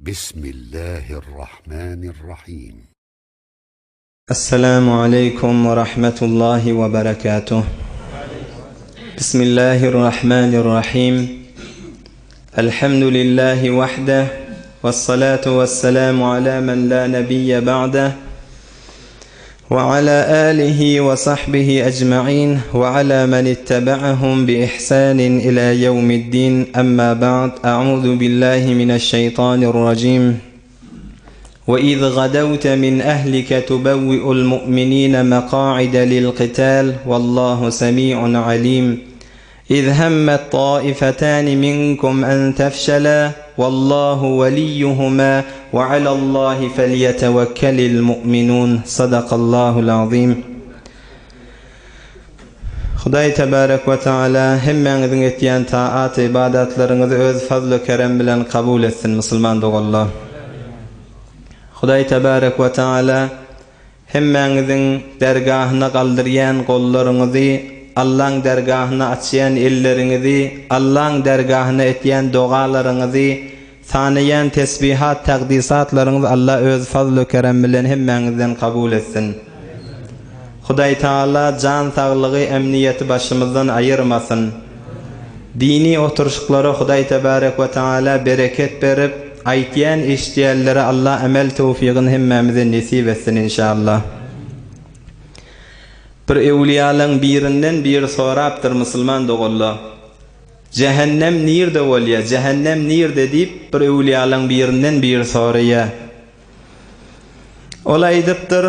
بسم الله الرحمن الرحيم. السلام عليكم ورحمة الله وبركاته. بسم الله الرحمن الرحيم. الحمد لله وحده، والصلاة والسلام على من لا نبي بعده، وعلى آله وصحبه أجمعين، وعلى من اتبعهم بإحسان إلى يوم الدين. أما بعد، أعوذ بالله من الشيطان الرجيم. وإذ غدوت من أهلك تبوئ المؤمنين مقاعد للقتال والله سميع عليم. إذ همت طائفتان منكم أن تفشلا والله وليهما وعلى الله فليتوكل المؤمنون. صدق الله العظيم. Hudaý tebarek ve taala hemmeňiziň etýän taat ibadatlaryňyzy öz fazly kerem bilen kabul etsin musulman dogallar. Hudaý tebarek ve taala hemmeňiziň dergahyna galdyrýan gollaryňyzy, Allah'ın dergahına açýan ellerinizi, Allah'ın dergahına etýän dogalaryňyzy, sanayan tesbihat, taqdisatlaryňyzy Allah öz fazly kerem bilen hemmeňizden kabul etsin. Hudaý taala can saglygy, emniyeti başymyzdan ayırmasın. Dini oturuşklary Hudaý tebarek we taala bereket berip, aýtýan işleýänlere Allah amel tawfigini hemmemize nesip etsin inşallah. Bir evliyalyň birinden bir sorapdyr musulman dogallar. Cehennem nirde bolýar, cehennem nirde diýip bir evliyalyň birinden bir soraýar. Ola aýdypdyr,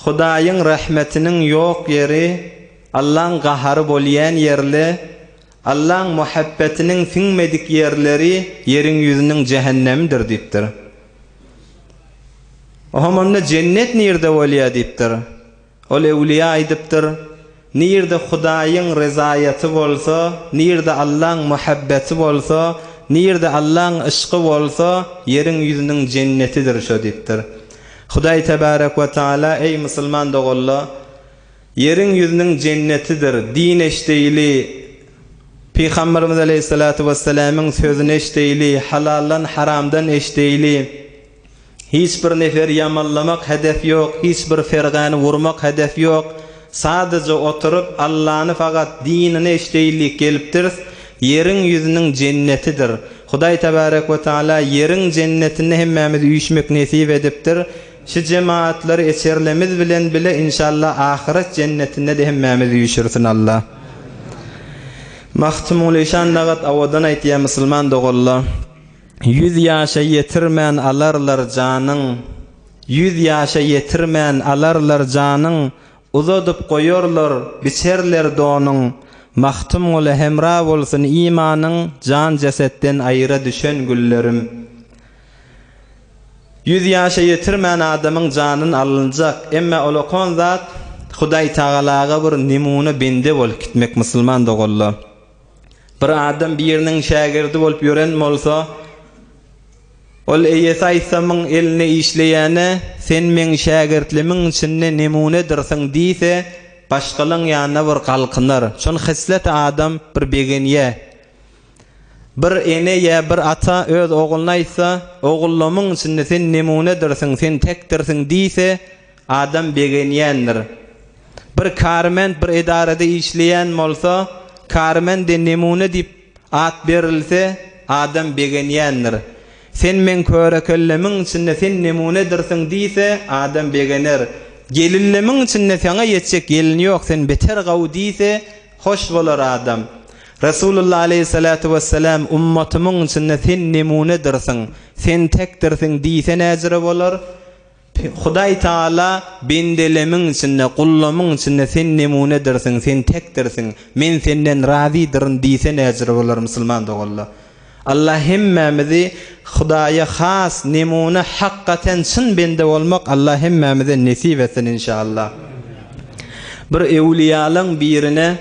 Hudaýyň rahmetiniň ýok ýeri, Allah'ın gahary bolýan ýerle, Allah'ın muhabbetiniň siňmedik ýerleri ýeriň ýüzüniň cehennemdir diýipdir. Ohamanda cennet nirde bolýar diýipdir. Ol evliya aýdypdyr, nirde Hudaýyň rezaýaty bolsa, nirde Allah'ın muhabbeti bolsa, nirde Allah'ın ışqy bolsa, ýeriň ýüzüniň cennetidir şo diýipdir. Hudaý tebarek we taala ey musulman dogallar, ýeriň ýüzüniň cennetidir. Din eşdeýli, Peygamberimiz aleyhissalatu vesselam'yň sözüni eşdeýli, halaldan haramdan eşdeýli. Hiç bir nefer yamanlamak hedef yok, hiç bir fergany vurmak hedef yok. Sadece oturup Allah'ını fakat dinini eşdeýlik gelipdir. Ýeriň ýüzüniň cennetidir. Hudaý tebarek we taala ýeriň cennetini hemmemiz üýşmek nesip edipdir. Şu cemaatleri eçerlemiz bilen bile inşallah ahiret cennetinde de hemmemiz üýşürsin Allah. Mahtumul işan nagat awadan aýtýan musulman dogallar. 100 ýaşa ýetirmän alarlar janyň, 100 ýaşa ýetirmän alarlar janyň, uzadyp goýarlar, biçerler donyň. Mahtum ola hemra bolsun imanyň, jan jesetden aýra düşen güllerim. 100 ýaşa ýetirmän adamyň janyny alynjak, emma olakon zat Hudaý taalaga bir nimune bende bolup gitmek musulman dogallar. Bir adam biriniň şagirdi bolup ýören bolsa, ol eýesi aýsamyň elini işleýäne, sen meň şagirtlimiň içinde nimunedirsiň diýse, başgalyň ýanyna bir galkynar. Şol hislet adam bir begenýe. Bir ene ýa bir ata öz oğuluna aýtsa, oğullamyň içinde sen nimunedirsiň, sen tekdirsiň diýse, adam begenýändir. Bir karmen bir edarada işleýän bolsa, karmen de nimune diýip at berilse, adam begenýändir. Sen men körekellemiň içinde sen nimunedirsiň diýse, adam begener. Gelinlemiň içinde sana ýetjek gelin ýok, sen beter gaw diýse, hoş bolar adam. Rasulullah aleyhissalatu vesselam ummatymyň içinde sen nimunedirsiň, sen tekdirsiň diýse näzire bolar? Hudaý taala bendelemiň içinde, kullamyň içinde sen nimunedirsiň, sen tekdirsiň, men senden razydyryň diýse näzire bolar musulman dogallar. Allah hemmemizi Hudaýa has nimune hakkaten çyn bende bolmak Allah hemmemize nesip etsin inşallah. Bir evliyalyň birine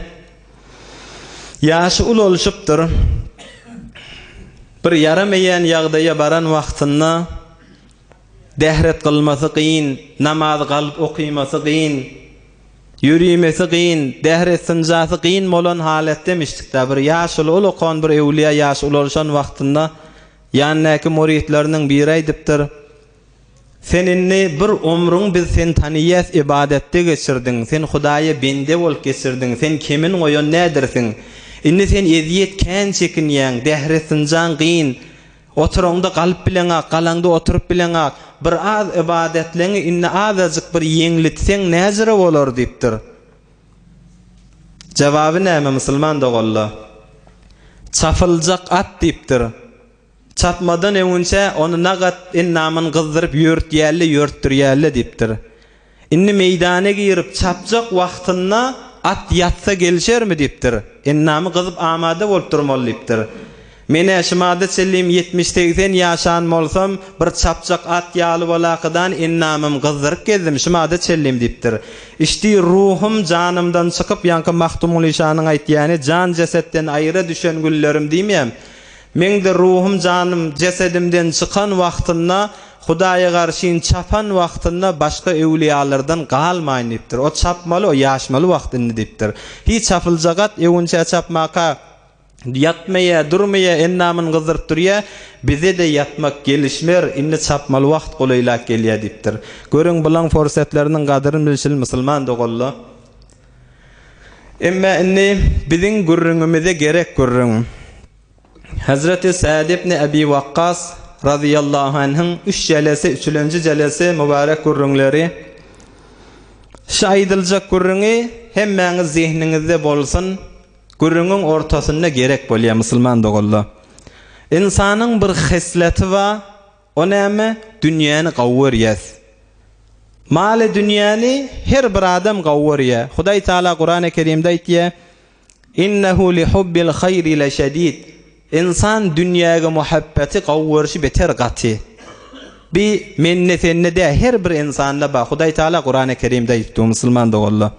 ýaşy ul bolşupdyr. Bir yaramaýan ýagdaýa baran wagtynda dehret kılması kıyın, namaz kalıp okuması kıyın, yürüymesi kıyın, dehret sıncası kıyın bolan halet demiştik da bir yaşlı olukon bir evliya yaşlı oluşan vaktinde Yanındaki muritlerinin biri aýdypdyr. Seninni bir umrun biz sen tanıyas ibadette geçirdin. Sen Hudaýa bende bolup geçirdin. Sen kimin goýan nädirsiň? Inni sen eziyet kän çekinýäň, dehresinjan gyn. Oturanda galyp bileňa, galangda oturup bileňa, bir az ibadetleňi inni azajyk bir ýeňlitseň näjere bolar diýipdir. Jawaby näme musulman dogolla? Çapyljak at diýipdir. Çapmadan öňünçe onu nagat innamyn gyzdyryp ýörtdirýärli diýipdir. Inni meýdana girip çapjak wagtynda at ýatsa gelişermi diýipdir. Innamy gyzyp amada bolup durmaly diýipdir. Mene şumada çellim 70-80 ýaşan bolsam bir çapjak at ýaly bolaqydan innamym gyzdyryp gezdim şumada çellim diýipdir. İşte ruhum janymdan çykyp ýanky Mahtumul İşanyň aýtýany jan jesetden aýra düşen güllerim diýmem. Men de ruhum janym jesedimden çykan wagtynda Hudaýa garşy çapan wagtynda başga ewliýalardan galmaýyn diýipdir. O çapmaly, o ýaşmaly wagtyny diýipdir. Hiç çapyljagat ewünçe çapmaka yatmaya, durmaya, ennamyn gyzdyryp durýa, bize de yatmak gelişmer, inni çapmaly wagt golaýlak gelýär diýipdir. Görüň bulan forsatlarynyň gadyryny bilşil musulman dogolla. Emma inni biziň gürrüňimize gerek görüň. Hazreti Sa'd ibn Abi Waqqas radıyallahu anh'ın 3 jelesi, 3-nji jelesi mübarek gürrüňleri. Şaýdyljak gürrüňi hemmeňiz zihniňizde bolsun. Gürrüňiň ortasynda gerek bolýar musulman dogolla. İnsanyň bir hisleti wa o näme? Dünýäni gawwurýar. Maly dünýäni her bir adam gawwurýar. Hudaý Taala Qur'an-ı Kerimde aýtýar: "İnnehu li hubbil hayri la şedid." İnsan dünýäge muhabbeti gawwurşy beter gaty. Bi mennetinde de her bir insanda ba Hudaý Taala Qur'an-ı Kerimde aýtdy musulman dogolla.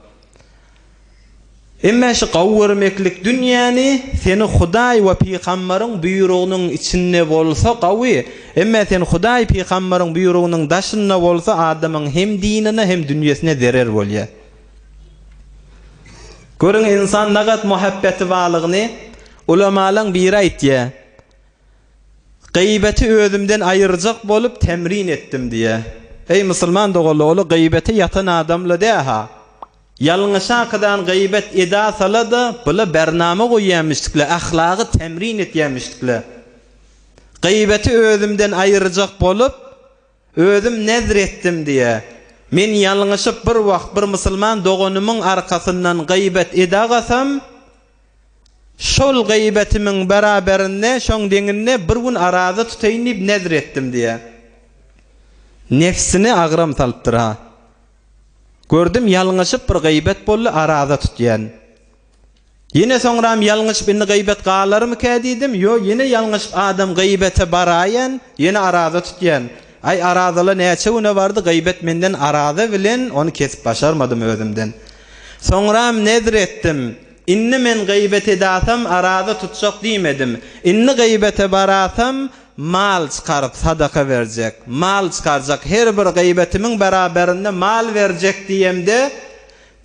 Emma şu gawwurmeklik dünýäni seni Hudaý we Peýgambeриň buýrugynyň içinde bolsa gawy, emma sen Hudaý Peýgambeриň buýrugynyň daşynda bolsa adamyň hem dinine hem dünýesine zerer bolýar. Görüň insan nagat muhabbeti balygyny ulamalarning biri aýtýar. Gıybeti özümden ayıracak bolup temrin ettim diye. Ey musulman dogolla, olu gıybeti yatan adamla deha. Yalňyşa kadan gıybet edasala da bula bernama goýýanmyşdyklar, ahlagy temrin etýänmişdikler. Gıybeti özümden ayıracak bolup özüm nezr ettim diye. Men yalňyşyp bir wagt bir musulman dogonumyň arkasyndan gıybet edagasam, şol gıybetimin beraberinde şoň deňinde bir gün arada tutaýyn diýip nezr etdim diye. Nefsini agram salypdyr ha. Gördüm yalňyşyp bir gıybet bolly arada tutýan. Yine soňram yalňyşyp indi gıybet galarmy kädidim? Yo, yine yalňyşyp adam gıybete baraýan, yine arada tutýan. Ay aradala näçe güne bardy gıybet menden arada bilen onu kesip başarmadym özümden. Soňram nezr etdim. İnni men gıybet edasam arada tutsak diýmedim. Inni gıybete barasam mal çıkarıp sadaka verecek. Mal çıkaracak. Her bir gıybetimin beraberinde mal verecek diýemde.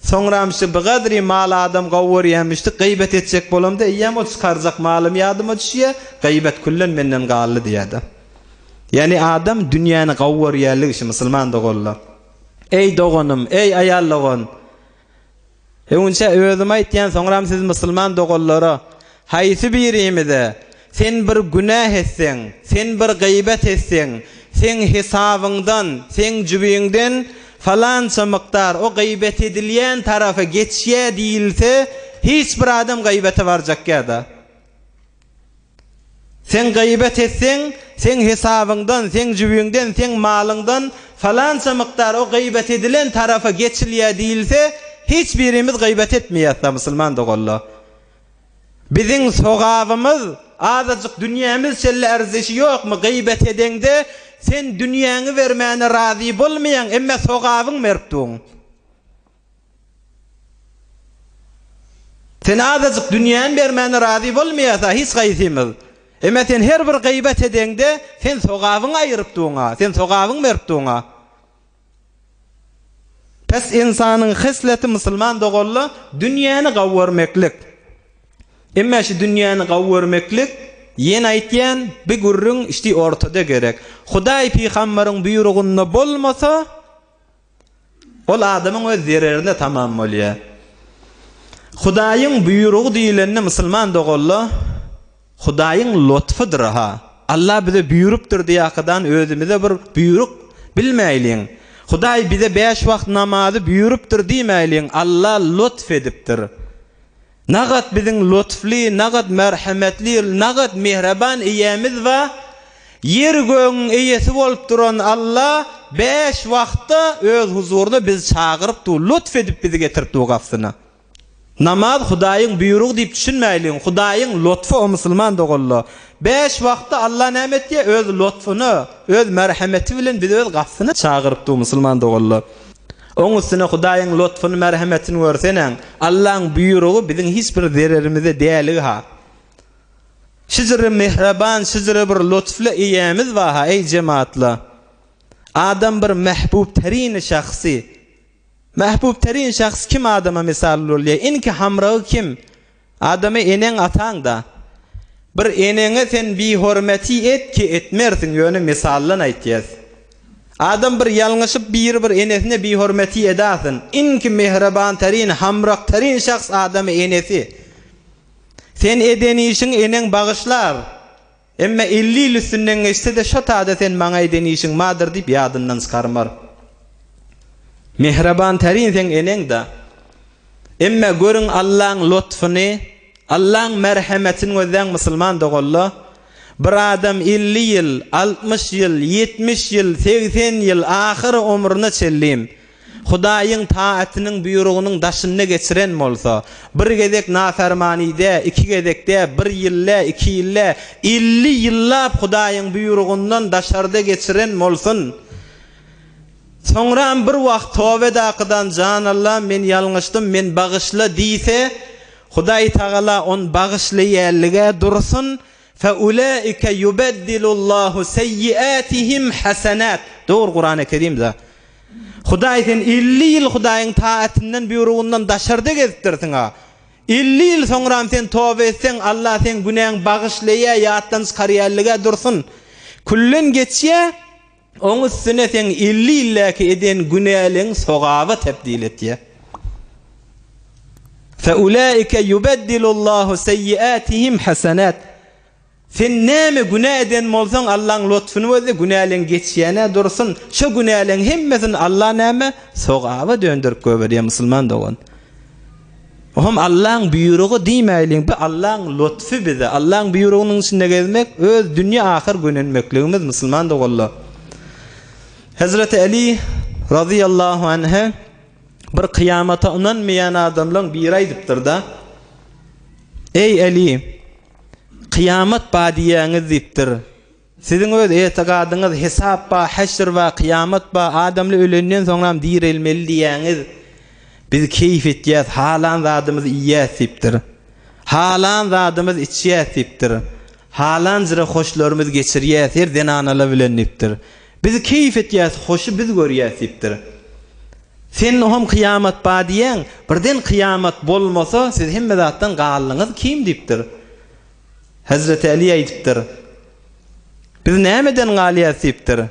Soňram şu bu gadry mal adam gawwurýanmışdy. Gıybet etjek bolamda iýem o çıkaracak malym ýadyma düşýär. Gıybet küllen menden gally diýdi. Yani adam dünýäni gawwurýarlyk işi musulman dogolla. Ey dogonum, ey aýallygon. Öňçe özüme aýtýan soňram siz musulman dogollara haýsy birimize sen bir günah etseň, sen bir gıybet etseň, sen hesabyňdan, sen jübiňden falança miktar o gıybet edilýän tarafa geçýä diýilse, hiç bir adam gıybete barjak ýa-da. Sen gıybet etseň, sen hesabyňdan, sen jübiňden, sen malyňdan falança miktar o gıybet edilen tarafa geçilýä diýilse, hiç birimiz gıybet etmeýär musulman dogolla. Biziň sogabymız azajyk dünýämiz şelle erzişi ýokmy? Gıybet edende sen dünýäňi bermäne razy bolmaýan, emma sogabyň merpdiň. Sen azajyk dünýäni bermäne razy bolmaýasa hiç gaýsymiz. Emma sen her bir gıybet edende sen sogabyň aýyrypdyňa, sen sogabyň merpdiňa. Pes insanyň hisleti musulman dogolla dünýäni gawwurmeklik. Emma şu dünýäni gawwurmeklik Yen aytyan bir gurrun işte ortada gerek. Hudaý peýgamberin buyrugunda bolmasa ol adamyň öz zererine tamam bolýar. Hudaýyň buyrugy diýilende musulman dogalla Hudaýyň lutfydyr ha. Allah bize buyurupdyr diýakadan özümize bir buyruk bilmeýliň. Hudaý bize 5 wagt namazy buyurupdyr diýmeýliň. Allah lutf edipdir. Nagat biziň lutfly, nagat merhametli, nagat mehriban eýemiz we yer göň eýesi bolup duran Allah 5 wagtda öz huzuruna biz çagyrypdy, lutf edip bizi getiripdi o gapsyna. Namaz Hudaýyň buyrugy diýip düşünmeýliň. Hudaýyň lutfy o musulman dogalla. 5 wagtda Allah nämet diýe öz lutfuny, öz merhameti bilen bizi öz gapsyna çagyrypdy o musulman dogalla. Oň üstüne Hudaýyň lutfuny, merhametini görseň, Allahyň buyrugy biziň hiç bir zererimize däli ha. Şizre mehriban, şizre bir lutfly eýemiz wa ha ey jemaatla. Adam bir mahbub terin şahsy. Mahbub terin şahs kim adama misal bolýar? Inki hamragy kim? Adamy enen ataň da. Bir eneňe sen bi hormati et ki etmersiň ýöne misallan aýtýar. Adam bir ýalňyşyp bir enesine bi hormati edasyň. Inki mehriban terin, hamrak terin şahs adamy enesi. Sen edeni işin enen bagyşlar. Emma 50 ýyl üstünden geçse de şo taada sen maňa edeni işin madyr diýip ýadyndan çykarmar. Mehriban terin sen enen da. Emma görüň Allahyň lutfuny, Allahyň merhametini gözleň musulman dogalla. Bir adam 50 ýyl, 60 ýyl, 70 ýyl, 80 ýyl ahyry ömrüne çellim. Hudaýyň taatynyň buyrugynyň daşyna geçiren bolsa, bir gezek nafermanide, iki gezekde, bir ýylla, 2 ýylla, 50 ýyllap Hudaýyň buyrugundan daşarda geçiren bolsun. Soňra bir wagt tövbe dakydan jan Allah men ýalňyşdym, men bagyşla diýse, Hudaý Taala on bagyşlaýarlyga dursun. Fa ulaika yubaddilullahu sayyiatihim hasanat. Doğru Kur'an-ı Kerim'de. Hudaý sen 50 ýyl Hudaýyň taatynyň buyrugundan daşarda gezdirdiň ha. 50 ýyl soňra sen tövbe etseň Allah sen günäň bagyşlaýa, ýatdan çykarýarlyga dursun. Kullen geçýä, oň üstüne sen 50 ýylläki eden günäliň sogaby tebdil etýär. Fa ulaika yubaddilullahu sayyiatihim hasanat. Sen näme günä eden bolsaň Allahyň lutfuny we günäliň geçýäne dursun. Şo günäliň hemmesini Allah näme sogaby döndürip goýberýär musulman dogan. Oham Allahyň buyrugy diýmeýliň, bu Allahyň lutfy bize. Allahyň buyrugynyň içinde gezmek öz dünýä ahyr gönenmekligimiz musulman doganlar. Hazreti Ali radıyallahu anha bir kıyamata inanmayan adamlar bir aýdypdyr da. Ey Ali, kıyamet badiýäňiz diýipdir. Siziň öz etigadyňyz hesap ba, haşr ba, kıyamet ba, adamly ölenden soňra dirilmeli diýäňiz. Biz keyf etýäs, halan zadymyz iýäs diýipdir. Halan zadymyz içýäs diýipdir. Halan jyra hoşlarymyz geçirýäs, her denanalar bilen diýipdir. Biz keyf etýäs, hoşy biz görýäs diýipdir. Sen hem kıyamet badiýäň, birden kıyamet bolmasa, siz hemme zatdan gallyňyz kim diýipdir. Hazreti Ali aýdypdyr. Biz nämeden galýas diýipdir.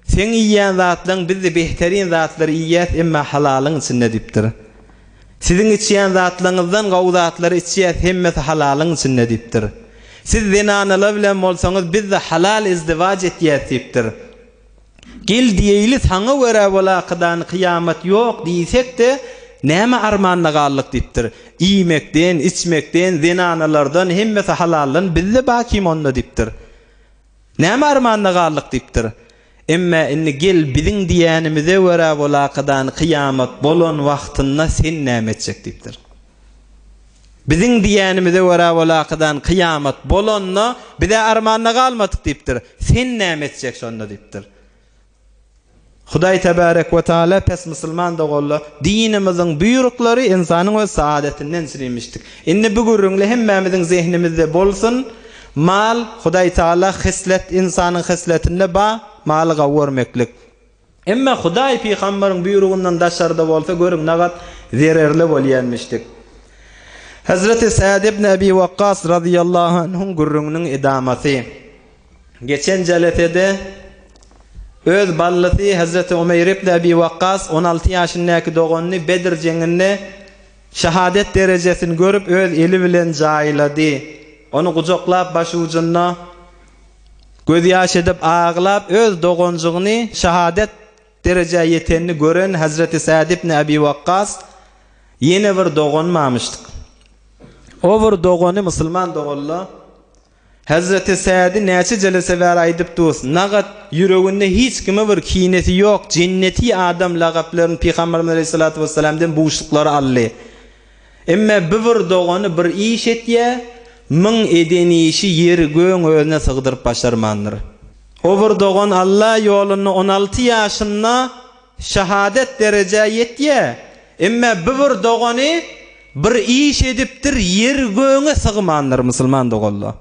Sen iýýän zatlaryň bizde behterin zatlary iýýäs, emma halalyň içinde diýipdir. Siziň içýän zatlaryňyzdan gawy zatlary içýäs, hemmesi halalyň içinde diýipdir. Siz zinanalar bilen bolsaňyz bizde halal izdivac etýäs diýipdir. Gel diýeli saňa görä bolaqdan kıyamet ýok diýsek de näme armanyna gallyk diýipdir. Iýmekden, içmekden, zinanalardan hemmesi halalyn bizde bakim onda diýipdir. Näme armanyna gallyk diýipdir. Emma inni gel biziň diýänimize görä bolaqdan kıyamet bolan wagtynda sen näme etjek diýipdir. Biziň diýänimize görä bolaqdan kıyamet bolanna bize armanyna galmadyk diýipdir. Sen näme etjek şonda diýipdir. Hudaý tebarek we taala pes musulman dogolla dinimiziň buýruklary insanyň öz saadetinden silinmişdik. Indi bu gurrunly hemmemiziň zehnimizde bolsun. Mal Hudaý taala hislet insanyň hisletinde ba maly gawurmeklik. Emma Hudaý peýgamberiň buýrugundan daşarda bolsa görüň nagat zererli bolýanmışdyk. Hazreti Sa'd ibn Abi Waqqas radıyallahu anh'un gurrunun idaması. Geçen jeletede öz ballati Hazreti Umeyr ibn Abi Waqqas 16 yaşındaki doğanını Bedir jenginde şahadet derecesini görüp öz eli bilen jayladı. Onu kucaklap başı ucuna göz yaş edip ağlap öz doğanjygyny şahadet derece yetenini gören Hazreti Sa'd ibn Abi Waqqas yine bir doğanmamıştık. O bir doğanı Müslüman doğanlı. Hazreti Sa'd'i näçe jelese ber aýdyp durus. Nagat yüreginde hiç kime bir kinesi yok. Cenneti adam lagaplarını Peygamberimiz Aleyhissalatu vesselam'dan buğuşluklary ally. Emme bir doğanı bir iş etye, ming edeni işi yer göň özüne sygdyryp başarmandyr. O bir doğan Allah yoluny 16 yaşında şahadet derece yetye. Emme bir doğanı bir iş edipdir yer göňe sygmandyr musulman dogallar.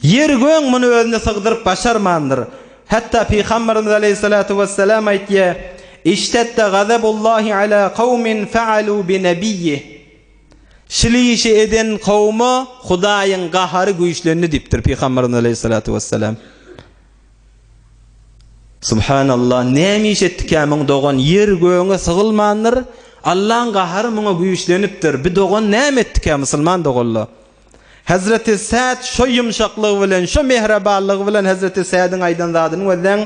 Yer göň muny özüne sygdyryp başarmandyr. Hatta Peygamberimiz Aleyhissalatu vesselam aýtdy: "İştedde gazabullahi ala kavmin fa'alu bi nebiyyi." Şili eden kavmi Hudaýyň gahary güýçlerini dipdir Peygamberimiz Aleyhissalatu vesselam. Subhanallah, näme iş etdik ämiň dogan yer göňe sygylmandyr. Allah'ın gahary muňa güýçlenipdir. Bir dogan näme etdik musulman dogallar. Hazreti Sa'd şo yumşaklygy bilen, şo mehribanlygy bilen Hazreti Sa'dyň aýdan zadyny wezen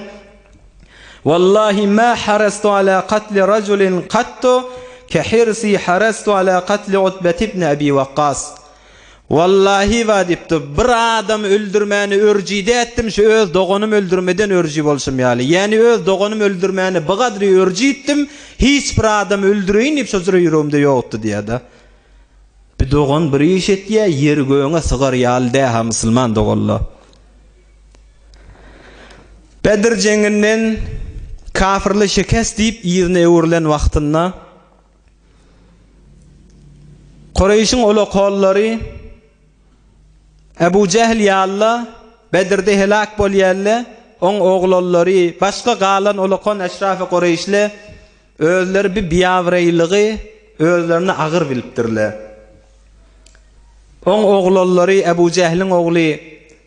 "Wallahi ma harastu ala qatli rajulin qattu ka hirsi harastu ala qatli Utbah ibn Abi Waqqas." Wallahi wa dipdi, bir adam öldürmäni örjide etdim, şu öz doganym öldürmeden örji bolşum ýaly. Ýani öz doganym öldürmäni bu gadry örji etdim, hiç bir adam öldüreýin diýip sözüre ýüregimde ýokdy diýdi. Bir doğan bir iş etye yer göğüne sıgar yalde ha musulman doğallar. Bedir jenginden kafirli şekest deyip ýerine öwürlen wagtynda Qurayşyň oloqollary Ebu Cehl ýalla Bedirde helak bolýarlar, oň oglallary başga galan oloqon eşrafy Qurayşle özleri bir biýawreýligi özlerini agyr bilipdirler. On oğulları Ebu Cehl'in oğlu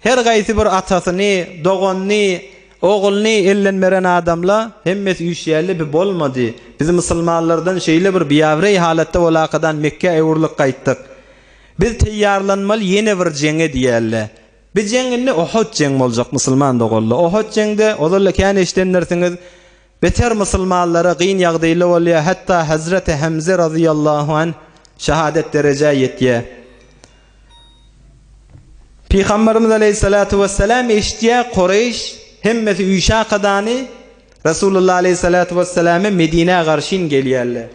her gaýsy bir atasyny, doganyny, oğulny ellenmeren adamla hemmesi üşýärli bir bolmady. Biz musulmanlardan şeýle bir biýawrey halatda bolakadan Mekke öwürlik gaýtdyk. Biz teýýarlanmaly ýene bir jeňe diýerler. Bir jeňini Uhud jeň boljak musulman dogallar. Uhud jeňde olarlar kän eşdenlersiňiz beter musulmanlara gyn ýagdaýlar bolýar. Hatta Hazreti Hamza radıyallahu anh şahadet derece yetýär. Peygamberimiz Aleyhissalatu vesselam eşdiýä Qurayş hemmesi üýşä kadany Resulullah Aleyhissalatu vesselam'a Medine garşyn gelýärler.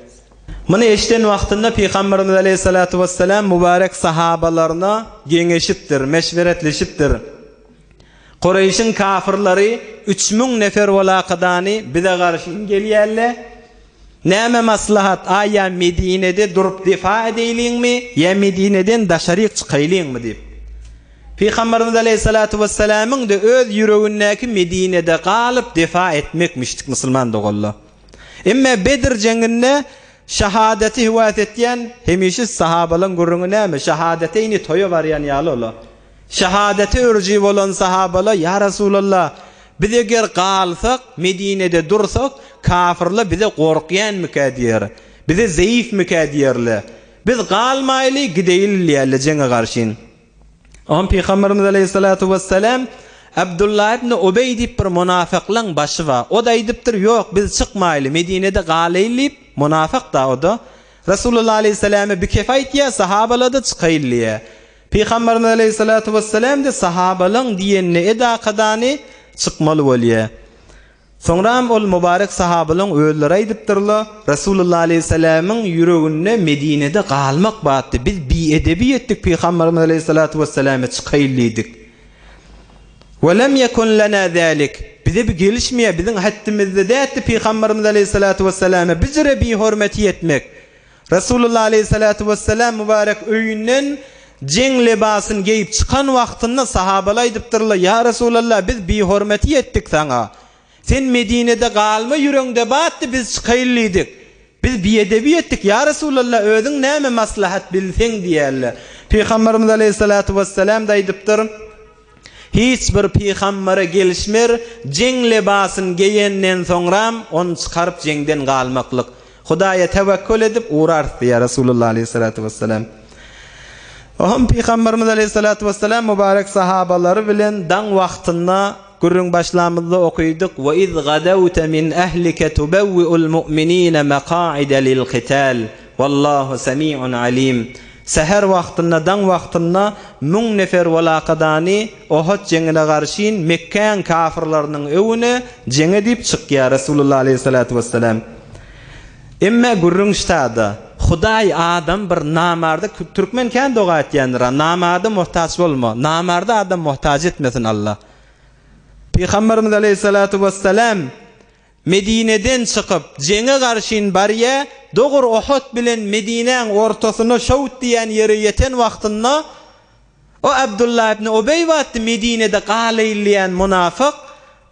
Muny eşden wagtynda Peygamberimiz Aleyhissalatu vesselam mübarek sahabalaryna geňeşipdir, meşweretleşipdir. Qurayşyň kafirleri 3000 nefer bolakadany bize garşyn gelýärler. Näme maslahat, aýa Medine'de durup difa edeýliňmi, ýa Medine'den daşaryk çykaýlyňmy diýip. Peygamberimiz Aleyhissalatu vesselam'ın da öz yüreğindeki Medine'de kalıp defa etmekmiştik musulman dogallar. Emme Bedir jenginde şahadeti hüvat etyen hemişi sahabalan gurrunu näme şahadeteyni toyu var yani ýaly. Şahadeti örji bolan sahabala ya Resulullah biz eger kalsak Medine'de dursak kafirler bize korkyan mükadiyer, bize zayıf mükadiyerler. Biz kalmaylı gideýilýärler jenge garşyn. On Peygamberimiz Aleyhissalatu vesselam Abdullah ibn Ubey diýip bir munafyklaň başı var. O da aýdypdyr, "Ýok, biz çykmaýly, Medine'de galaýlyp." Munafyk da o da Resulullah Aleyhissalama bir kefayet ýa sahabalada çykaýly. Peygamberimiz Aleyhissalatu vesselam de sahabalaň diýenine eda kadany çykmaly bolýar. Soňram ol mübarek sahabalaň öýleri aýdypdyrlar, Resulullah Aleyhissalamyň yüreginde Medine'de galmak batdy. Biz bi edebi etdik Peygamberimiz Aleyhissalatu vesselam'a çykaýlydyk. Ve lem yekun lana zalik. Bize bir gelişmeýe, biziň haddimizde dätdi Peygamberimiz Aleyhissalatu vesselam'a bizre bi hormeti etmek. Resulullah Aleyhissalatu vesselam mübarek öýünden jeň libasyny giyip çykan wagtynda sahabalar aýdypdyrlar, "Ya Resulullah, biz bi hormeti etdik sana. Sen Medine'de galma yüreğinde battı biz çıkaylıydık. Biz biyedebi etdik ya Resulullah özüň näme maslahat bilseň diýerler. Peygamberimiz aleyhissalatu vesselam da aýdypdyr. Hiç bir peýgambere gelişmer jeň lebasyny giyenden soňram onu çykaryp jeňden galmaklyk. Hudaýa tewekkül edip uğrar diýär Resulullah aleyhissalatu vesselam. Ohum Peygamberimiz aleyhissalatu vesselam mübarek sahabalary bilen daň wagtynda gürrüň başlamyzda okuýdyk. Wa iz gadawta min ahlika tubawwi'ul mu'minina maqa'ida lil qital. Wallahu sami'un alim. Seher wagtynda daň wagtynda 1000 nefer walaqadany Uhud jeňine garşyn Mekkä kafirlarynyň öwüne jeňe dip çykýar Resulullah aleyhissalatu vesselam. Emme gürrüň ştada Hudaý adam bir namarda türkmen kän doga etýändir. Namarda muhtaç bolma. Namarda adam muhtaç etmesin Allah. Peygamberimiz aleyhissalatu vesselam Medine'den çıkıp jeňe garşyn barya dogur Uhud bilen Medine'ň ortasyna şowt diýen ýere ýeten wagtynda o Abdullah ibn Ubay wagt Medine'de galyýan munafyk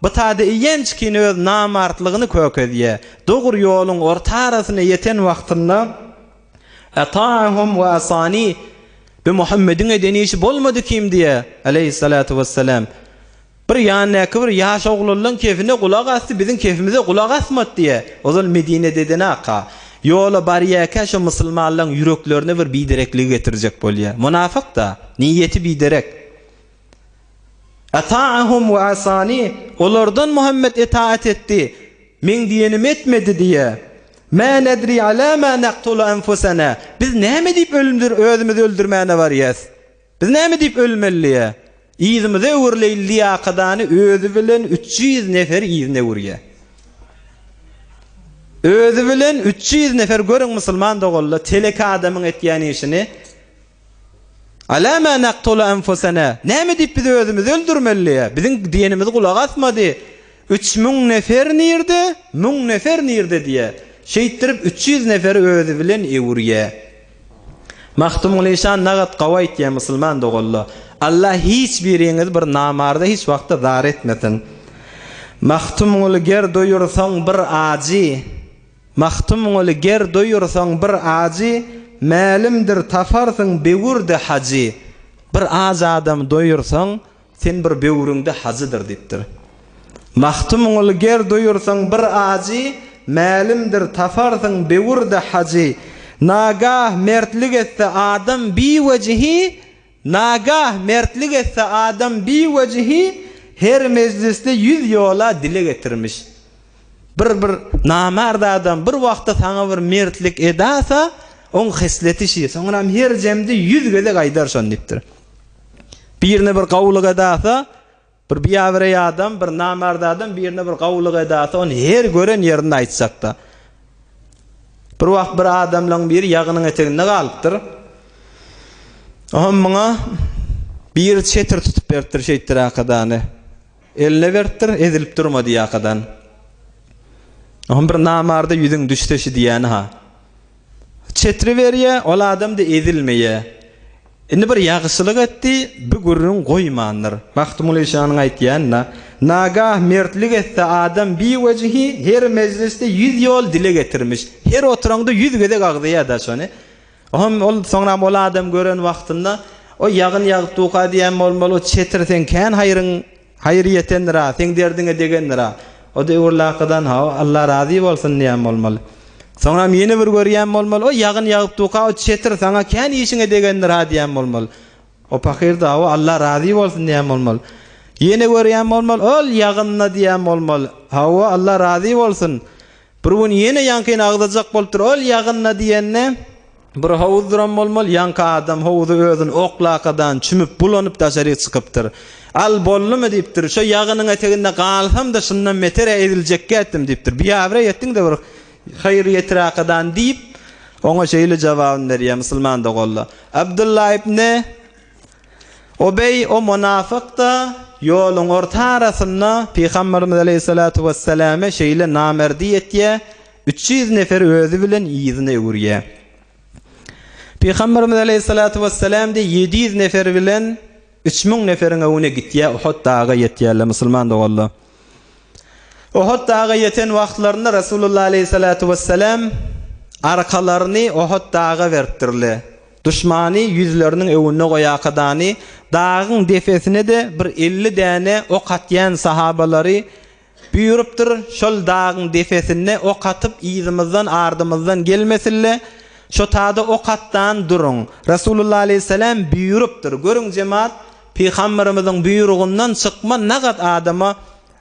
bu taýda iýençkin öz namartlygyny kökedýär. Dogur ýoluň orta arasyna ýeten wagtynda ata'hum wa asani bi Muhammedin denişi bolmady kim diye aleyhissalatu vesselam. Bir ýanyky bir ýaş oglullaryň kefine gulak asdy, biziň kefimize gulak asmady diye. Ozal Medine dedene aqa. Ýola barýaka şu musulmanlaryň ýüreklerine bir bidereklik getirjek bolýar. Munafyk da niýeti biderek. Ata'hum wa asani olardan Muhammed itaat etdi. Men diýenim etmedi diye. Ma nadri ala ma naqtulu anfusana. Biz näme diýip özümizi öldürmäne barýas? Biz näme diýip ölmeliýe? İzimize uğurlayın liyakadany özü bilen 300 nefer izine uğurya. Özü bilen 300 nefer görün musulman dogolla teleka adamın etýän işini. Alama naqtulu anfusana. Näme diýip biz özümizi öldürmeliýe? Biziň diýenimiz gulak asmady. 3000 nefer nirde? 1000 nefer nirde diýe. Şeýtdirip 300 nefer özü bilen uğurya. Mahtumul işan nagat gawaýt diýen musulman dogolla. Allah hiç biriňiz bir namarda hiç wagtda zar etmesin. Mahtumul ger doýursaň bir aji. Mahtumul ger doýursaň bir aji, mälimdir tafarsyň bewurde haji. Bir az adam doýursaň sen bir bewrüňde hajydyr diýipdir. Mahtumul ger doýursaň bir aji, mälimdir tafarsyň bewurde haji. Nagah mertlik etse adam bi wejhi Nagah mertlik etse adam bi wejhi her mecliste 100 yola dile getirmiş. Bir namarda adam bir wagtda saňa bir mertlik edasa, oň hesleti şi, soňra her jemde 100 göze gaýdar şon diýipdir. Birine bir gawlyk edasa, bir biýawre adam, bir namarda adam birine bir gawlyk edasa, on her gören ýerinde aýtsakda. Bir wagt bir adamlaň biri ýagynyň eteginde galypdyr. Aham maňa bir çetir tutup berdir şeýtdir akadany. Eline berdir, ezilip durmady akadan. Aham bir namarda ýüzüň düşteşi diýeni ha. Çetiri berýär, ol adam da ezilmeýär. Indi bir ýagşylyk etdi, bir gürrüň goýmandyr. Mahtumul işanyň aýtýanyna, nagah mertlik etse adam bi wejhi her mecliste 100 ýol dile getirmiş. Her oturanda 100 göze gagdýar da şonu. Aham ol soňra ol adam gören wagtynda o ýagyn ýagyp tuqa diýen bolmaly o çetirsen kän hayır ýetendir ha, sen derdiňe degendir ha. O da urlaqadan ha Allah razy bolsun diýen bolmaly. Soňra meni bir görýän bolmaly o ýagyn ýagyp tuqa o çetir saňa kän işiňe degendir ha diýen bolmaly. O pakirda o Allah razy bolsun diýen bolmaly. Ýene görýän bolmaly ol ýagyna diýen bolmaly. Ha o Allah razy bolsun. Bir gün ýene ýankyny agdajak bolupdyr ol ýagyna diýenne bir howuzduran bolmaly, ýanka adam howuzy özüni oklakadan çümüp bulanyp daşary çykypdyr. Al bollumy diýipdir. Şo ýagynyň eteginde galsam da şundan metere ediljek getdim diýipdir. Biýawre ýetdiň de bir hayır yetirakadan diýip oňa şeýle jababyn berýär musulman dogolla. Abdullah ibn Ubay o munafyk da ýoluň orta arasynda Peygamberimiz aleyhissalatu vesselam şeýle namerdi etýär. 300 nefer özü bilen ýyzyna öwürýär. Peygamberimiz aleyhissalatu vesselam de 700 nefer bilen 3000 neferiň öwüne gitýär, Uhud dağa ýetýärler musulman dogolla. Uhud dağa ýeten wagtlarynda Rasulullah aleyhissalatu vesselam arkalarını Uhud dağı verttirle. Düşmani yüzlerinin önüne koyakadani dağın defesine de bir 50 tane ok atyan sahabaları buyuruptur. Şol dağın defesine ok atıp izimizden ardımızdan gelmesinle. Şo taada ok attan durun. Resulullah aleyhisselam buyuruptur. Görün cemaat, Peygamberimizin buyruğundan çıkma nagat adama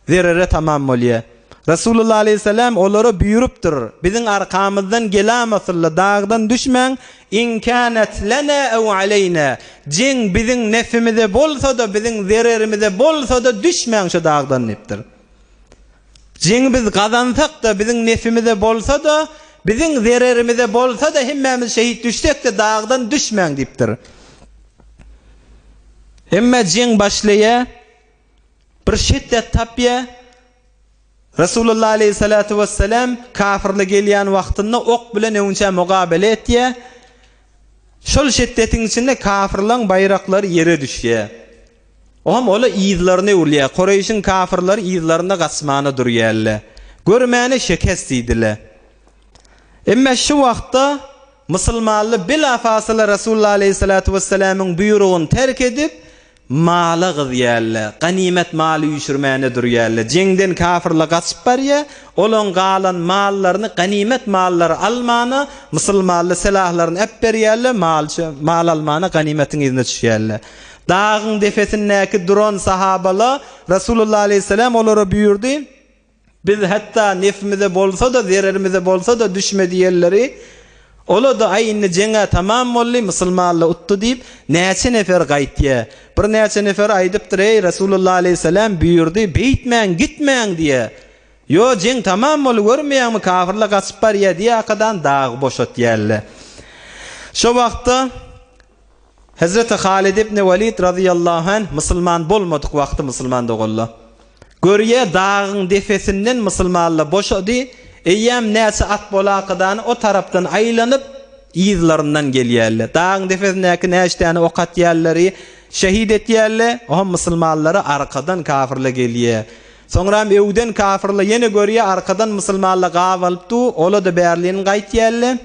zerere tamam bolýar. Resulullah aleyhisselam olara buyuruptur. Bizin arkamızdan gelamasılla dağdan düşmen. İn kânet lena ev aleyna. Ceng bizim nefimize bolsa da bizim zererimize bolsa da düşmen şu dağdan neptir. Ceng biz kazansak da bizim nefimize bolsa da bizim zererimize bolsa da hemmemiz şehit düşsek de dağdan düşmen diptir. Emme ceng başlaya bir şiddet tapya Resulullah aleyhissalatu vesselam kafirle gelýän wagtynda ok bilen öňçe mugabele etdi. Şol şiddetin içinde kafirlaryň bayraklary yere düşýär. Oňam ola ýyzlaryny urýar. Qurayşyň kafirlary ýyzlarynda gasmany durýarlar. Görmäni şekest diýdiler. Emma şu wagtda musulmanlar bilafasla Resulullah aleyhissalatu vesselamyň buyrugyny terk edip mala gyzýarlar, ganimet maly ýüşürmäne durýarlar. Jengden kafirler gaçyp barýar, olan galan mallaryny, ganimet mallary almany, musulmanlar silahlaryny ep berýärler, mal almany, ganimetin izine düşýärler. Dağın defesindäki duran sahabalar Resulullah aleyhisselam olara buyurdy. Biz hatta nefimize bolsa da, zererimize bolsa da düşmedi yerleri. Ola da ayinni jenge tamam bolly musulmanlar uttu diýip näçe nefer gaýtdy. Bir näçe nefer aýdypdyr, ey Resulullah aleyhisselam buyurdy, beýtmäň, gitmäň diýe. Yo jeng tamam bol, görmeýärmi kafirler gaçyp barýar diýe akadan dağ boşatýarlar. Şo wagtda Hazreti Halid ibn Walid radıyallahu anh musulman bolmadyk wagty musulman dogolla. Görýär dağın defesinden musulmanlar boşady. Eýem näçe at bolaqydan o tarapdan aýlanyp ýyzlaryndan gelýärler. Dağın defesindäki näçe tane ok atýarlary şehit etýärler. O musulmanlary arkadan kafirler gelýär. Soňra öwden kafirler ýene görýär arkadan musulmanlar gawalypdy. Ola da bärliğini gaýtýarlar.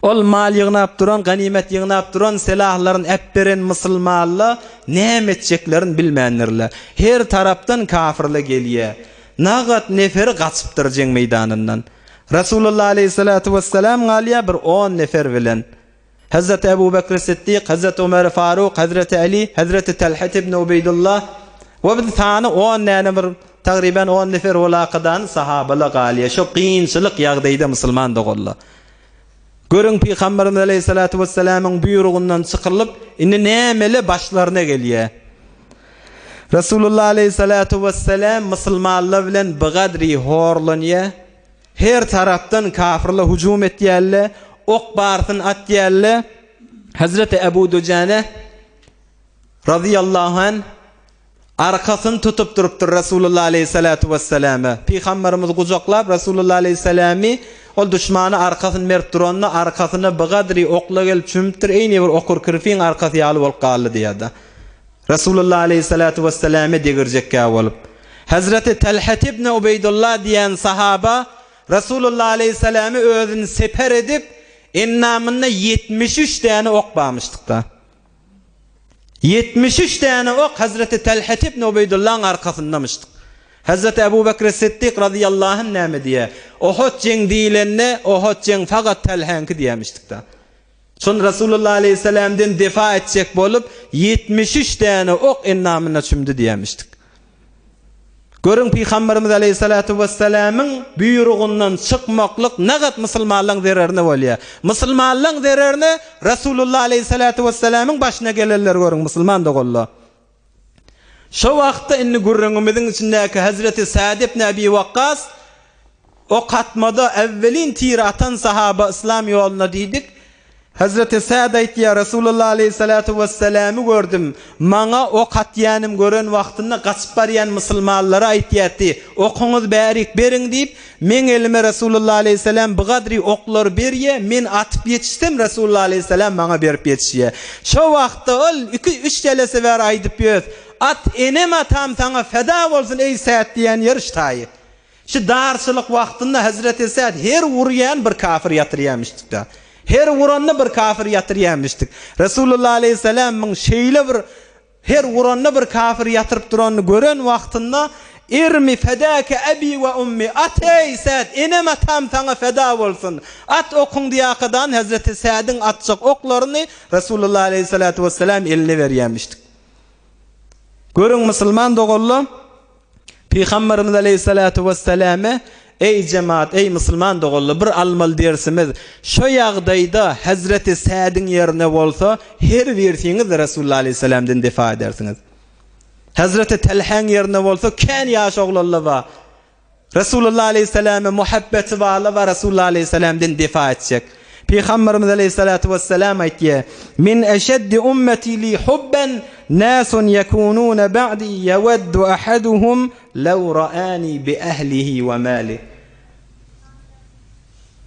Ol mal ýygnap duran, ganimet ýygnap duran silahlaryny ep beren musulmanlar näme etjeklerini bilmändirler. Her tarapdan kafirler gelýär. Nagat nefer gaçypdyr jeng meýdanyndan. Resulullah aleyhissalatu vesselam galýa bir 10 nefer bilen. Hazreti Ebu Bekr Siddiq, Hazreti Ömer Faruk, Hazreti Ali, Hazreti Talha ibn Ubeydullah we bir tane 10 näme bir tagriban 10 nefer walaqadan sahabalar galýa. Şo qiyinçylyk ýagdaýda musulman dogolla. Görün Peygamberimiz aleyhissalatu vesselamyň buyrugundan çykyryp indi nämele başlaryna gelýär. Resulullah aleyhissalatu vesselam musulmanlar bilen bigadri horlanýar. Her tarapdan kafirler hüjum etýärler, ok bartyn atýarlar. Hazreti Ebu Dujana radıyallahu anh arkasyny tutup durupdyr Resulullah aleyhissalatu vesselama. Peygamberimiz gujaklap Resulullah aleyhissalamy ol düşmany arkasyny merip duranyny arkasyna bigadri okla gelip çümtür eýne bir okur kirfiň arkasy ýaly bolup galdy diýdi. Resulullah aleyhissalatu vesselam'a degirjekkä bolup. Hazreti Talha ibn Ubeydullah diýen sahaba Resulullah aleyhissalam'ı özüni seper edip ennamyna 73 tane ok barmışdykda. 73 tane ok Hazreti Talha ibn Ubeydullah'ın arkasındamışdyk. Hazreti Ebu Bekr Siddiq radıyallahu anh näme diýär? Uhud jeng diýilenne, Uhud jeng fagat Talha'nky diýmişdikda. Son Resulullah aleyhisselam'dan defa etjek bolup 73 tane ok ennamyna çümdi diýmişdik. Görün Peygamberimiz aleyhissalatu vesselam'ın buyrugundan çykmaklyk nagat musulmanlaryň zererine bolýar. Musulmanlaryň zererine Resulullah aleyhissalatu vesselam'ın başına gelenler görün musulman dogolla. Şo wagtda inni gurrüňimiziň içindäki Hazreti Sa'd ibn Abi Waqqas o katmada evvelin tir atan sahaba İslam ýoluna diýdik. Hazreti Sa'd aýtdy, Resulullah aleyhissalatu vesselam'ı gördüm. Maňa o katýanym gören wagtynda gaçyp barýan musulmanlara aýtýardy. Okuňyz bärik beriň diýip, men elime Resulullah aleyhissalam bu gadry oklar berýär, men atyp ýetişdim, Resulullah aleyhissalam maňa berip ýetişýär. Şo wagtda ol 2-3 gelese ber aýdyp ýöz. At enem atam saňa feda bolsun ey Sa'd diýen ýeriştaýy. Şu darçılık wagtynda Hazreti Sa'd her uryan bir kafir ýatyrýarmyşdyk da. Her uranny bir kafir ýatyrýarmyşdyk. Resulullah aleyhisselam'yň şeýle bir her uranny bir kafir ýatyryp duranyny gören wagtynda irmi fedaka abi we ummi atay Sa'd enem atam sana feda bolsun. At okun diýakadan Hazreti Sa'dyň atjak oklaryny Resulullah aleyhissalatu vesselam eline berýärmişdik. Görüň musulman dogully Peygamberimiz aleyhissalatu vesselam'a ey cemaat, ey musulman dogully bir almal dersimiz şu ýagdaýda Hazreti Sa'dyň ýerine bolsa her bersiňiz Resulullah aleyhissalamdan defa edersiňiz. Hazreti Talhaň ýerine bolsa kän ýaş oglanlar bar. Resulullah aleyhissalama muhabbeti bar we Resulullah aleyhissalamdan defa etjek. Peygamberimiz aleyhissalatu vesselam aýtdy: "Min eşeddi ummeti li hubban nasun yekununa ba'di yawaddu ahaduhum law ra'ani bi ahlihi we mali."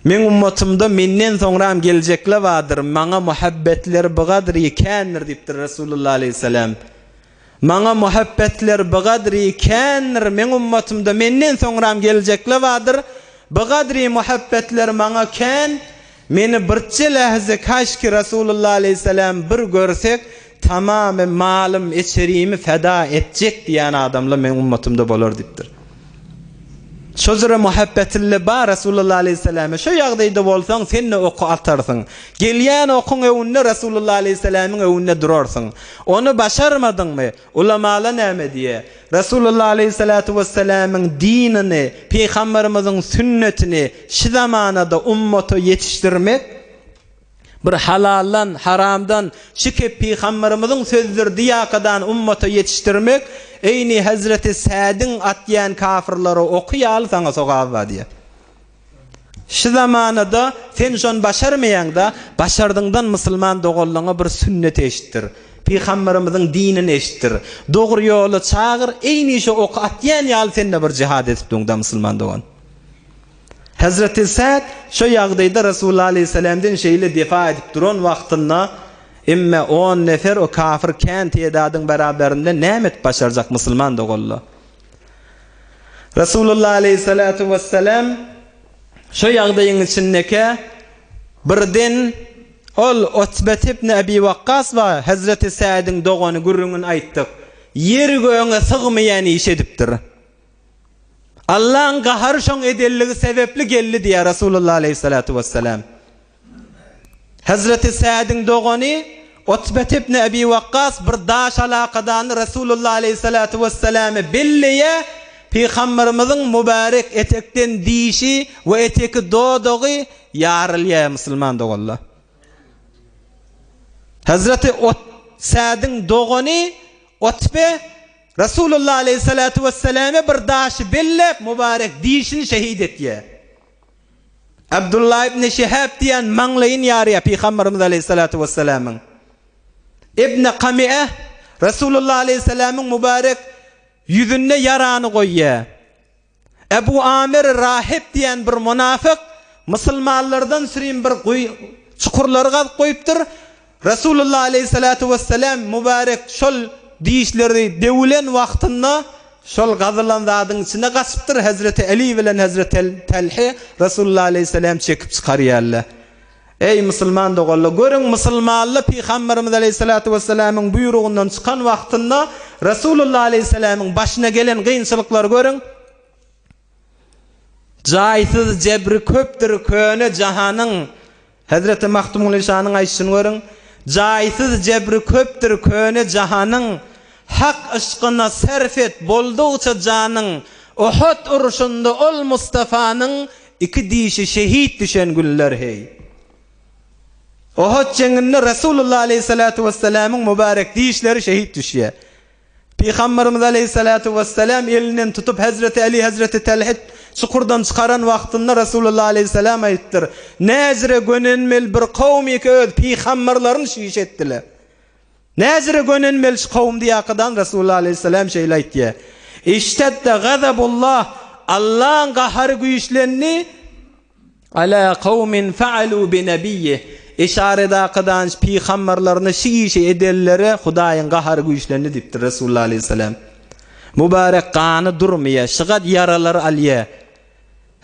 Men ummatymda menden soňram geljekler bardyr. Maňa muhabbetleri bu gadr ekendir diýipdir Resulullah aleyhissalam. Maňa muhabbetler bu gadr ekendir. Men ummatymda menden soňram geljekler bardyr. Bu gadr muhabbetler maňa ken meni birçe lahza kaşki Resulullah aleyhissalam bir görsek tamamı malım içeriğimi feda etjek diýen adamlar men ummatymda bolar diýipdir. Şozure muhabbetille bar Resulullah aleyhissalam'a şu ýagdaýda bolsaň sen ne oku atarsyň. Gelýän okun öwünde Resulullah aleyhissalam'yň öwünde durarsyň. Onu başarmadyňmy? Ulamalar näme diýe? Resulullah aleyhissalatu vesselam'yň dinini, Peygamberimiziň sünnetini şu zamanada ummata yetişdirmek bir halaldan, haramdan, şike Peygamberimiziň sözleri diýakadan ummata yetişdirmek eyni Hazreti Sa'dyň atýan kafirlary okuýal saňa sogaba diýe. Şu zamanada sen şon başarmaýanda başardyňdan musulman dogallaňa bir sünnet eşitdir. Peygamberimiziň dinini eşitdir. Dogry ýoly çagyr, eyni şu oku atýan ýaly sende bir jihad etip duňda musulman dogan. Hazreti Sa'd şu ýagdaýda Resulullah aleyhissalamdan şeýle defa edip duran wagtynda imme 10 nefer o kafir kän tedadyň beraberinde nämet başarjak musulman dogully. Resulullah aleyhissalatu vesselam şu ýagdaýyň içindeki birden ol Utbet ibn Abi Waqqas we Hazreti Sa'dyň dogany gürrüňini aýtdyk. Yer göňe sygmaýan iş edipdir. Allah'ın gahar şoň edelligi sebepli geldi diýär Resulullah aleyhissalatu vesselam. Hazreti Sa'dyň dogany Utbet ibn Abi Waqqas bir daş alaqadan Resulullah aleyhissalatu vesselam'y belliye Peygamberimiziň mübarek etekden dişi we eteki dodogy ýarylýar musulman dogalla. Hazreti Sa'dyň dogany Utbe Resulullah aleyhissalatu vesselam'e bir daşı bellep mübarek dişini şehit etdi. Abdullah ibn Şihab diýen maňlaýyn ýary Peygamberimiz aleyhissalatu vesselam'yň. İbn Qami'e Resulullah aleyhissalam'yň mübarek yüzünde yarany goýýar. Ebu Amir rahip diýen bir munafyk musulmanlardan sürin bir çukurlar gazyp goýupdyr. Resulullah aleyhissalatu vesselam mübarek şol dişleri devlen wagtynda şol gazylan zadyň içine gasypdyr. Hazreti Ali bilen Hazreti Talha Resulullah aleyhissalam çekip çykarýarlar. Ey musulman dogalla, görüň musulmanlar Peygamberimiz aleyhissalatu vesselam'yň buyrugyndan çykan wagtynda Resulullah aleyhissalam'yň başyna gelen gynçylyklary görüň. Jaýsyz jebri köpdir köne jahanyň. Hazreti Mahtumul Işanyň aýşyny görüň. Jaýsyz jebri köpdir köne jahanyň. Hak aşkyna serf et boldukça janyň. Uhud uruşunda ol Mustafanyň iki dişi şehit düşen günler hey. Uhud jenginde Resulullah aleyhissalatu vesselam'yň mübarek dişleri şehit düşýär. Peygamberimiz aleyhissalatu vesselam elinden tutup Hazreti Ali, Hazreti Talha çukurdan çıkaran wagtynda Resulullah aleyhissalam aýtdyr: "Näzire gönenmel bir kawm eken peygamberlerini şiş etdiler." Näzire gönenmel kawm diýakadan Resulullah aleyhissalam şeýle aýtdy: "İştedde gazabullah, Allah'ın gahary güýçlenni ala kawmin fa'alu bi nabiyyi." İşaredakadan peygamberlerini şiş edelleri Hudaýyň gahary güýçlenni diýipdir Resulullah aleyhissalam. Mübarek gany durmaya, şygat yaralary alýa.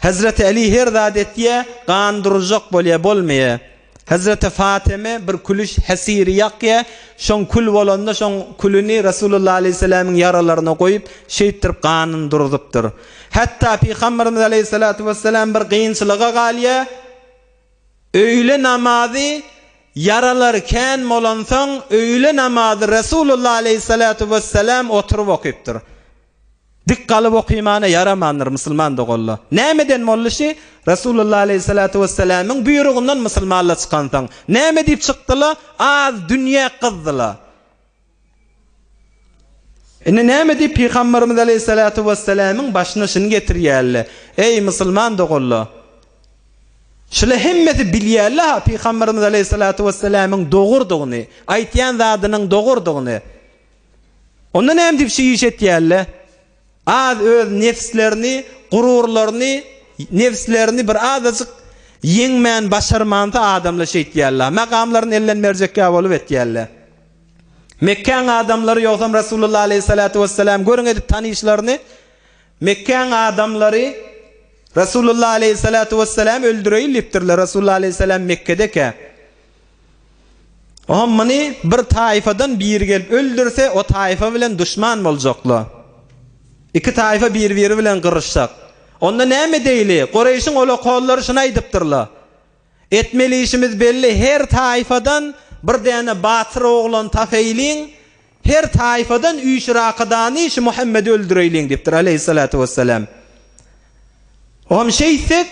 Hazreti Ali her zat etdiye gandırjak bolýa bolmaya. Hazreti Fatime bir kulüş hasiri yakya, şon kul bolanda şon kulüni Resulullah aleyhisselam'ın yaralarına koyup şeýittirip ganyn durdupdyr. Hatta Peygamberimiz aleyhissalatu vesselam bir gynçylyga galýa, öýle namazy yaralarken bolansaň öýle namazy Resulullah aleyhissalatu vesselam oturup okypdyr. Dik kalıp okuymanı yaramandır musulman dogolla. Nämeden molluşy? Resulullah aleyhissalatu vesselam'ın buyruğundan musulmanla çıkansan. Näme dip çykdylar? Az dünya kızdılar. Näme dip Peygamberimiz aleyhissalatu vesselam'ın başına şunu getirýärler. Ey musulman dogolla. Şule hemmeti bilýärler Peygamberimiz aleyhissalatu vesselam'ın dogurdugyny, aýtýan zadynyň dogurdugyny. Onda näme dip şeýiş etýärler? Az öz nefslerini, gururlaryny, nefslerini bir azıcık yeňmän başarmanda adamla şeýtýärler. Makamlaryny ellenmerjekkä bolup etýärler. Mekkeň adamlary ýoksam Resulullah aleyhissalatu vesselam görüň edip tanyşlaryny. Mekkeň adamlary Resulullah aleyhissalatu vesselam öldüreýilipdirler. Resulullah aleyhissalam Mekkedeke. Ommany bir taýfadan biri gelip öldürse o taýfa bilen düşman boljaklar. İki tayfa bir-biri bilen gyrışsak. Onda näme diýili? Qurayşyň ola gollary şuna aýdypdyrlar. Etmeli işimiz belli. Her tayfadan bir däne batyr oglan tafaýliň, her tayfadan 3 rakadany şu Muhammedi öldüreýliň diýipdir aleyhissalatu vesselam. Ohm şeýsek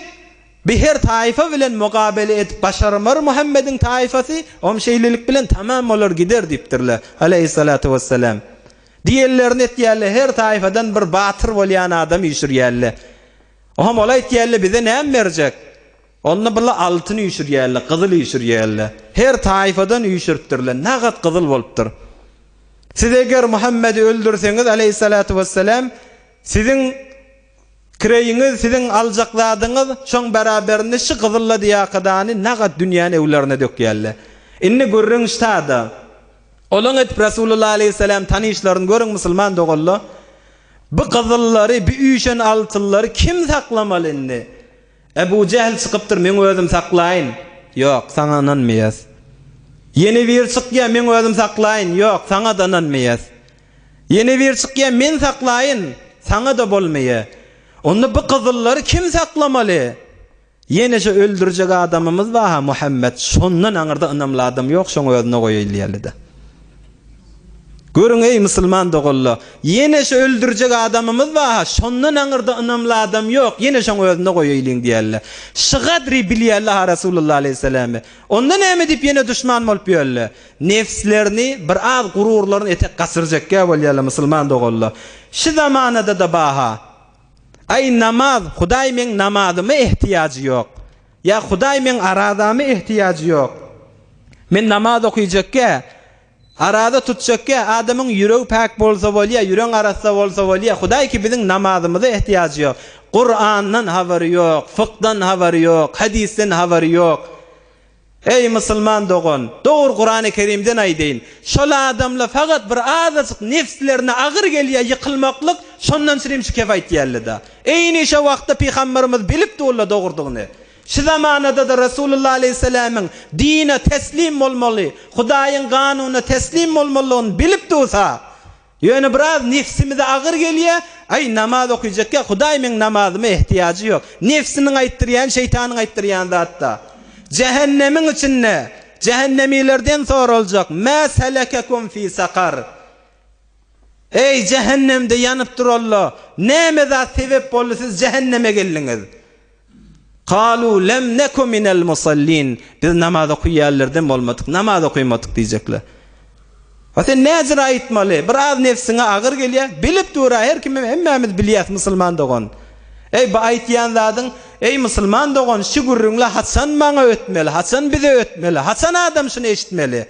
bir her tayfa bilen mugabele edip başarmar Muhammediň tayfasy, ohm şeýlelik bilen tamam bolar gider diýipdirler aleyhissalatu vesselam. Diýerlerini etýärler, her taýfadan bir batyr bolýan adam ýüşürýärler. Oha mola etýärler, bize näme berjek? Onu billa altyn ýüşürýärler, gyzyl ýüşürýärler. Her taýfadan ýüşüripdirler, nagat gyzyl bolupdyr. Siz eger Muhammedi öldürseňiz aleyhissalatu vesselam, siziň kireýiňiz, siziň aljakdadyňyz şoň beraberinde şu gyzylla diýakadany nagat dünýäni ewlerine dökýärler. Inni görüň ştada. Olan et Resulullah aleyhisselam tanışlarını görün musulman dogolla. Bu kızılları, bu üyüşen altılları kim saklamalı inni? Ebu Cehil çıkıptır, men özüm saklayın. Yok, sana ananmayız. Yeni bir çıkya, men özüm saklayın. Yok, sana da ananmayız. Yeni bir çıkya, men saklayın. Sana da bolmayı. Onu bu kızılları kim saklamalı? Yine şu öldürecek adamımız var ha Muhammed. Şondan anırda anamlı adam yok, şonu özüne koyuyorlar da. Görün ey musulman dogolla. Yine şu öldürecek adamımız var. Şondan anırda anamlı adam yok. Yine şonu özüne koyuyorlar diyorlar. Şu kadri bilýärler Resulullah aleyhisselam'ı. Ondan näme dip yine düşman bolup ýörler. Nefslerini bir az gururlaryny etek gasyrjakka bolýarlar musulman dogolla. Şu zamanada da baha. Ay namaz, Hudaý men namazyma ihtiýagy yok. Ya Hudaý men aradamy ihtiýagy yok. Men namaz okuyjakka, arada tutjakka adamyň ýüregi pak bolsa bolýar, ýüreg arasa bolsa bolýar. Hudaý ki biziň namazymyza ihtiýagy yok. Qur'andan habary yok, fıkdan habary yok, hadisten habary yok. Ey musulman dogon, doğru Kur'an-ı Kerim'den aýdyn. Şol adamla fakat bir azıcık nefslerine ağır gelýär, ýykylmaklyk, şondan sürem şu kefaýet ýerlide. Eýni şo wagtda Peygamberimiz bilip dolla dogurdugyny. Şu zamanada da Resulullah aleyhisselam'ın dine teslim bolmaly, Hudaýyň ganunyna teslim bolmalygyny bilip dursa, ýöne biraz nefsimize ağır gelýär, ay namaz okuyjakka Hudaý men namazyma ihtiýagy yok. Nefsiniň aýtdyrýan, şeytanyň aýtdyrýan zatda. Cehennemin içinde, cehennemilerden sorulacak. Ma selekekum fi sakar. Ey cehennemde yanıp durallar. Näme zat sebep boldy siz cehenneme geldiňiz? Qalu lem nekum minel musallin. Biz namaz okuýarlardan bolmadyk, namaz okuýmadyk diýjekler. Hasan näzir aýtmaly? Biraz nefsine ağır gelýär. Bilip dura her kim hemmemiz bilýär musulman dogon. Ey bu aýtýan zadyň, ey musulman dogon şu gurrunla Hasan maňa ötmeli, Hasan bize ötmeli, Hasan adam şunu eşitmeli.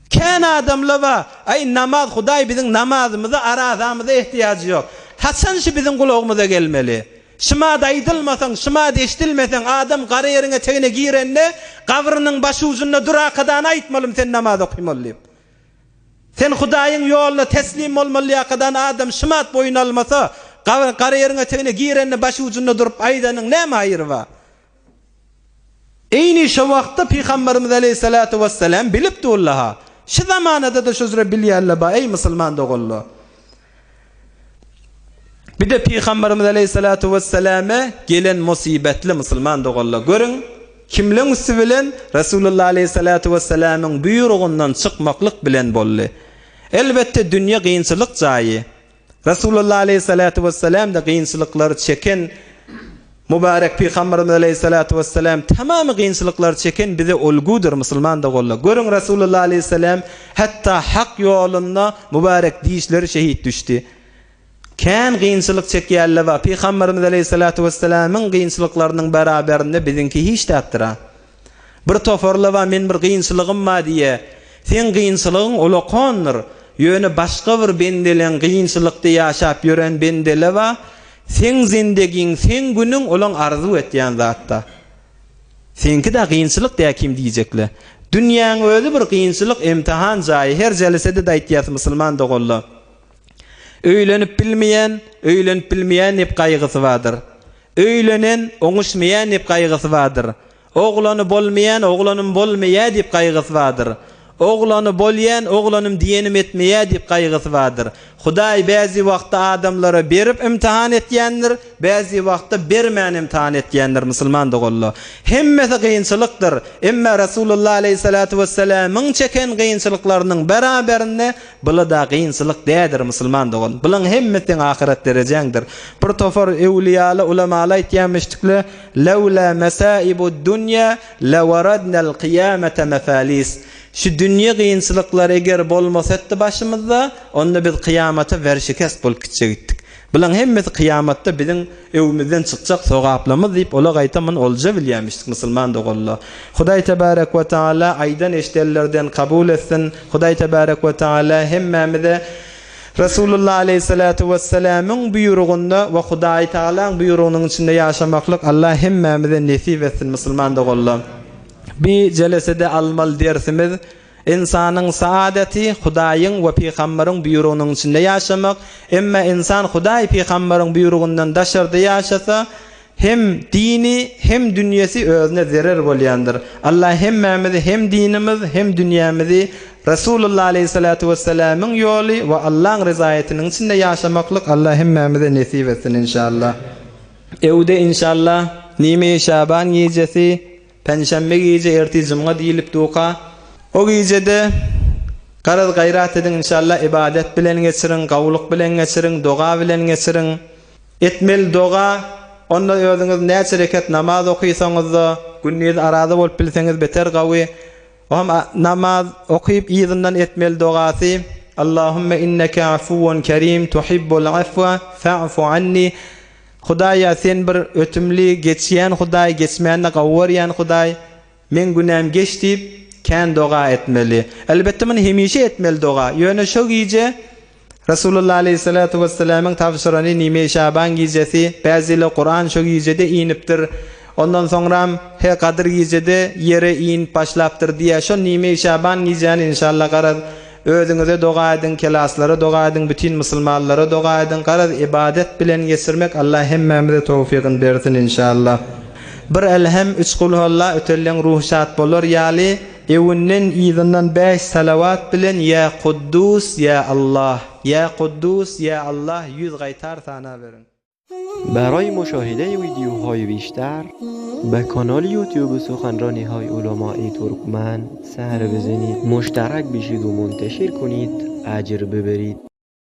Kän adamla ba, ay namaz Hudaý biziň namazymyza, arazamyza ihtiýagy yok. Hasan şu biziň kulagymyza gelmeli. Şuma da aýdylmasaň, şuma da eşitilmeseň adam gara ýerine tegine girende, gabrynyň başy uzunda durakadan aýtmalym sen namaz okuýmaly. Sen Hudaýyň ýoluna teslim bolmaly ýakadan adam şumat boyun almasa, Qara yerine tegine girenni başı ucunda durup aydanın näme aýyry bar? Eyni şu wagtda Peygamberimiz Aleyhissalatu vesselam bilipdi Allah'a. Şu zamanada da şözre bilýärler ba ey musulman dogullu. Bir de Peygamberimiz Aleyhissalatu vesselam'a gelen musibetli musulman dogullu. Görün kimliň üstü bilen Resulullah Aleyhissalatu vesselam'ın buyruğundan çıkmaklyk bilen boldy. Elbette dünýä gynçylyk jaýy. Resulullah Aleyhissalatu vesselam da gynçylyklary çeken mübarek Peygamberimiz Aleyhissalatu vesselam tamamy gynçylyklary çeken bize ulgudur musulman dogullu. Görün Resulullah Aleyhissalam hatta hak ýolunda mübarek diýişleri şehit düşdi. Kän gynçylyk çekýärler we Peygamberimiz Aleyhissalatu vesselam'ın gynçylyklarynyň beraberinde bizinki hiç tätira. Bir toforla we men bir gynçylygym bar diýe. Sen gynçylygyň ulakondyr. Ýöne başga bir bendelen gynçylykda ýaşap ýören bendele we sen zindegiň, sen günüň olaň arzu etýän zatda. Senki de gynçylyk diýe kim diýjekler? Dünýäň özü bir gynçylyk imtihan jaýy. Her jelesede de aýtýar musulman dogullu. Öýlenip bilmeýän hep gaýgysy bardyr. Öýlenen oňuşmaýan hep gaýgysy bardyr. Oglany bolmaýan, oglanym bolmaýar dip gaýgysy bardyr. Oglany bolýan, oglanym diýenim etmeýär dip gaýgysy bardyr. Hudaý bäzi wagtda adamlara berip imtihan etýändir, bäzi wagtda bermän imtihan etýändir musulman dogullu. Hemmesi gynçylykdyr. Emma Resulullah Aleyhissalatu vesselam'ın çeken gynçylyklarynyň beraberinde bular da gynçylyk dädir musulman dogullu. Bular hemmetiň ahiret derejeňdir. Bir tofor ewliýaly ulamalar aýtýanmışdyklar: "Laula masaibud dunya la waradnal qiyamata mafalis." Şu dünýä gynçylyklary eger bolmasatdy başymyzda, onda biz kıyamata verşikest bolup gitjekdik. Bulan hemmesi kıyamatda biziň ewimizden çykjak sogaplamyz diýip ola gaýtamyn olja bilýärmişdik musulman dogullu. Hudaý tebarek we taala aýdan eşdellerden kabul etsin. Hudaý tebarek we taala hemmemize Resulullah Aleyhissalatu vesselam'ın buyruğunda ve Hudaý Taala'nın buyruğunun içinde ýaşamaklyk Allah hemmemize nesip etsin musulman dogullu. Bir jelesede almal dersimiz insanyň saadeti Hudaýyň we Peýgamberiň buyruğunyň içinde ýaşamak. Emma insan Hudaý Peýgamberiň buyruğundan daşarda ýaşasa hem dini hem dünýesi özüne zerer bolýandyr. Allah hemmemizi hem dinimiz hem dünýämizi Resulullah Aleyhissalatu vesselam'ın ýoly we Allah'ın rizaýetiniň içinde ýaşamaklyk Allah hemmemize nesip etsin inşallah. Ewde inşallah nime Şaban gecesi Penşembe gece erti cumga diýilip duka. O gecede garaz gayrat edin inşallah ibadet bilen geçirin, gawlyk bilen geçirin, doga bilen geçirin. Etmel doga, onda özüňiz näçe rekat namaz okuýsaňyz, günniz arada bolup bilseňiz beter gawy. Hem namaz okuyup ýyzyndan etmel dogasy: Allahumma innaka afuwun kerim tuhibbul afwa fa'fu anni. Hudaýa sen bir ötümli geçýän Hudaý, geçmände gawwarýan Hudaý, men günäm geçdi kän doga etmeli. Elbette men hemişe etmeli doga. Ýöne şo gije Resulullah Aleyhissalatu vesselam'ın tavsirany nime Şaban gijesi, bäzili Kur'an şo gijede inipdir. Ondan soňra he Kadir gijede yere in başlapdyr diýe şo nime Şaban gijeni inşallah garaz özüňize doga edin, kelaslara doga edin, bütün musulmanlara doga edin. Garaz ibadet bilen geçirmek Allah hemmemize tawfiqyn bersin inşallah. Bir elhem üç kul huwallah ötellen ruhsat bolar ýaly ewinden ýyzyndan 5 salawat bilen ya Quddus ya Allah, ya Quddus ya Allah 100 gaýtar sana berin. برای مشاهده ویدیوهای بیشتر به کانال یوتیوب سخنرانی‌های علماء ترکمن سر بزنید، مشترک بشید و منتشر کنید، اجر ببرید.